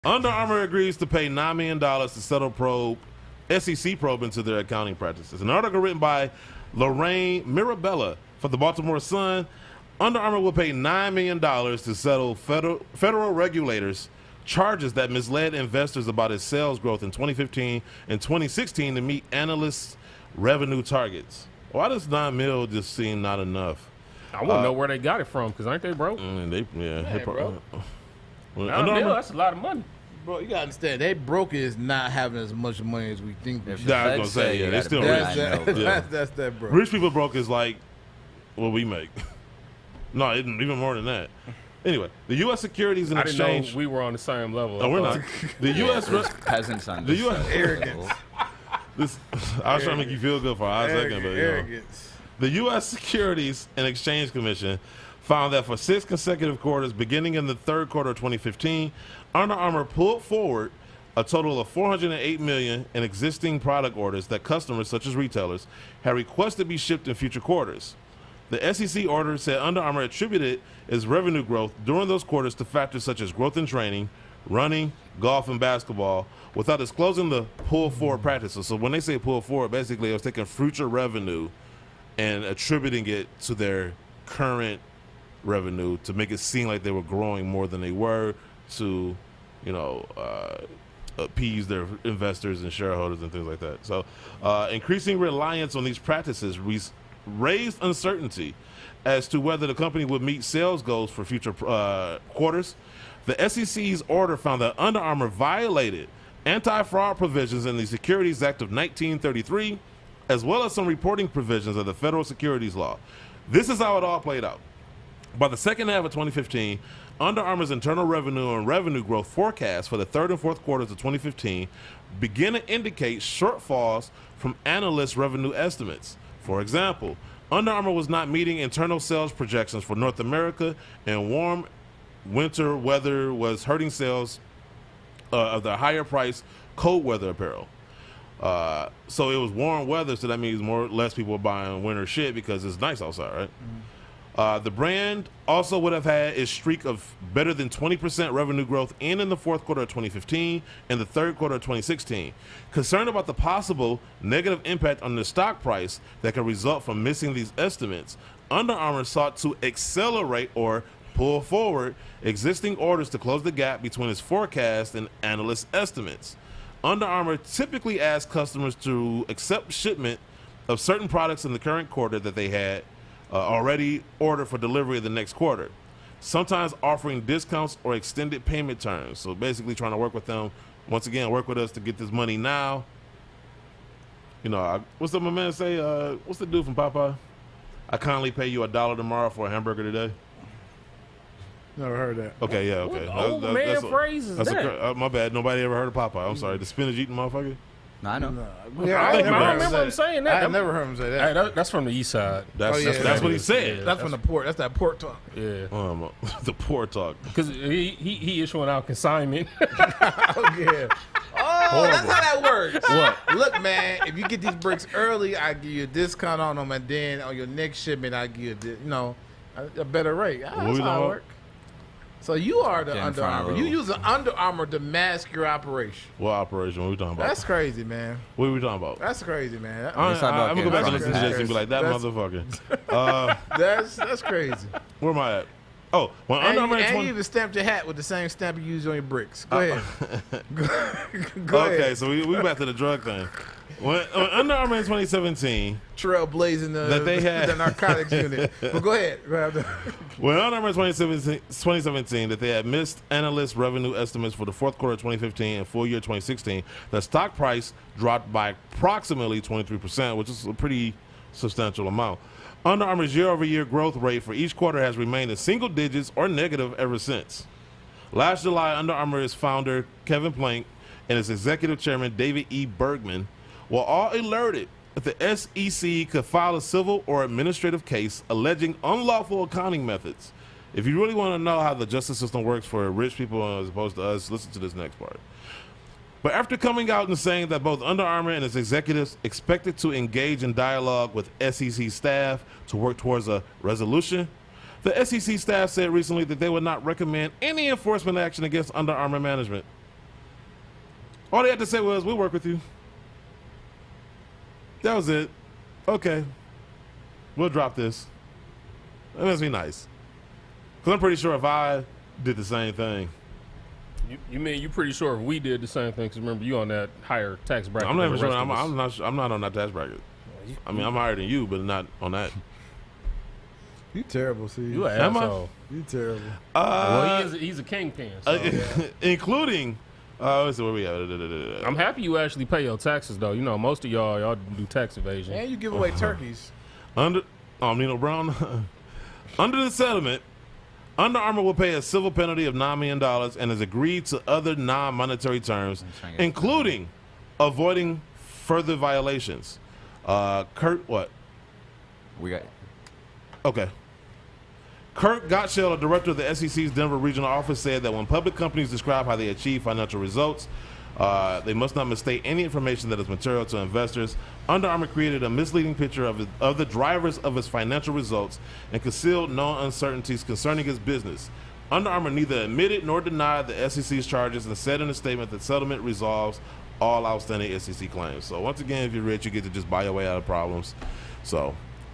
Under Armour agrees to pay $9 million to settle S.E.C. probe into their accounting practices. An article written by Lorraine Mirabella for the Baltimore Sun. Under Armour will pay $9 million to settle federal regulators' charges that misled investors about its sales growth in 2015 and 2016 to meet analysts' revenue targets. Why does $9 million just seem not enough? I want to know where they got it from, because aren't they broke? Bro. That's a lot of money. Bro, you gotta understand, they broke is not having as much money as we think we should. I was gonna say, they still rich. That's that broke. Rich people broke is like what we make. No, even more than that. Anyway, the U.S. Securities and Exchange. I didn't know we were on the same level. No, we're not. The U.S. peasants on the U.S. arrogance. I was trying to make you feel good for a hot second, but arrogance. The U.S. Securities and Exchange Commission found that for 6 consecutive quarters, beginning in the third quarter of 2015, Under Armour pulled forward a total of $408 million in existing product orders that customers, such as retailers, had requested be shipped in future quarters. The S.E.C. order said Under Armour attributed its revenue growth during those quarters to factors such as growth in training, running, golf, and basketball, without disclosing the pull-forward practices. So when they say pull-forward, basically it was taking future revenue and attributing it to their current revenue to make it seem like they were growing more than they were to, appease their investors and shareholders and things like that. So increasing reliance on these practices raised uncertainty as to whether the company would meet sales goals for future quarters. The S.E.C's order found that Under Armour violated anti-fraud provisions in the Securities Act of 1933, as well as some reporting provisions of the federal securities law. This is how it all played out. By the second half of 2015, Under Armour's internal revenue and revenue growth forecasts for the third and fourth quarters of 2015 began to indicate shortfalls from analysts' revenue estimates. For example, Under Armour was not meeting internal sales projections for North America, and warm winter weather was hurting sales of the higher-priced cold weather apparel. So it was warm weather, so that means less people are buying winter shit because it's nice outside, right? Mm-hmm. The brand also would have had its streak of better than 20% revenue growth in the fourth quarter of 2015 and the third quarter of 2016. Concerned about the possible negative impact on the stock price that could result from missing these estimates, Under Armour sought to accelerate or pull forward existing orders to close the gap between its forecast and analyst estimates. Under Armour typically asks customers to accept shipment of certain products in the current quarter that they had already ordered for delivery of the next quarter, sometimes offering discounts or extended payment terms. So basically trying to work with them, once again, work with us to get this money now. What's the my man say? What's the dude from Popeye? I kindly pay you $1 tomorrow for a hamburger today. Never heard that. Okay, yeah, okay. What old man phrase is that? My bad. Nobody ever heard of Popeye. I'm sorry. The spinach eating motherfucker? No, I know. I remember him saying that. I never heard him say that. Hey, that's from the east side. That's what he said. Yeah, that's from the port. That's that port talk. Yeah. The port talk. Because he issuing out consignment. Oh, yeah. Oh, that's how that works. What? Look, man, if you get these bricks early, I give you a discount on them, and then on your next shipment, I give you a better rate. That's how it works. So you are the Under Armour. You use an Under Armour to mask your operation. What operation? What are we talking about? That's crazy, man. What are we talking about? That's crazy, man. I'm gonna go back and listen to this and be like, that motherfucker. That's crazy. Where am I at? Oh, when Under Armour and you even stamped your hat with the same stamp you use on your bricks. Go ahead. Go ahead. Okay, so we back to the drug thing. When Under Armour in 2017, trailblazing the narcotics unit. But go ahead. When Under Armour in 2017 that they had missed analyst revenue estimates for the fourth quarter of 2015 and full year 2016, the stock price dropped by approximately 23%, which is a pretty substantial amount. Under Armour's year-over-year growth rate for each quarter has remained in single digits or negative ever since. Last July, Under Armour's founder, Kevin Plank, and its executive chairman, David E. Bergman, were all alerted that the S.E.C. could file a civil or administrative case alleging unlawful accounting methods. If you really want to know how the justice system works for rich people as opposed to us, listen to this next part. But after coming out and saying that both Under Armour and its executives expected to engage in dialogue with S.E.C. staff to work towards a resolution, the S.E.C. staff said recently that they would not recommend any enforcement action against Under Armour management. All they had to say was, we'll work with you. That was it. Okay. We'll drop this. That must be nice. Because I'm pretty sure if I did the same thing. You mean you're pretty sure if we did the same thing? Because remember, you on that higher tax bracket. I'm not even sure. I'm not on that tax bracket. I mean, I'm higher than you, but not on that. You terrible, see. You an asshole. You terrible. Well, he's a kingpin. So, including, let's see where we at. I'm happy you actually pay your taxes, though. You know, most of y'all do tax evasion. And you give away turkeys. Nino Brown. Under the settlement, Under Armour will pay a civil penalty of $9 million and has agreed to other non-monetary terms, including avoiding further violations. Kurt, what? Okay. Kurt Gottschall, a director of the S.E.C's Denver regional office, said that when public companies describe how they achieve financial results, they must not mistake any information that is material to investors. Under Armour created a misleading picture of the drivers of its financial results and concealed known uncertainties concerning its business. Under Armour neither admitted nor denied the S.E.C's charges and said in a statement that settlement resolves all outstanding S.E.C claims. So once again, if you're rich, you get to just buy your way out of problems. So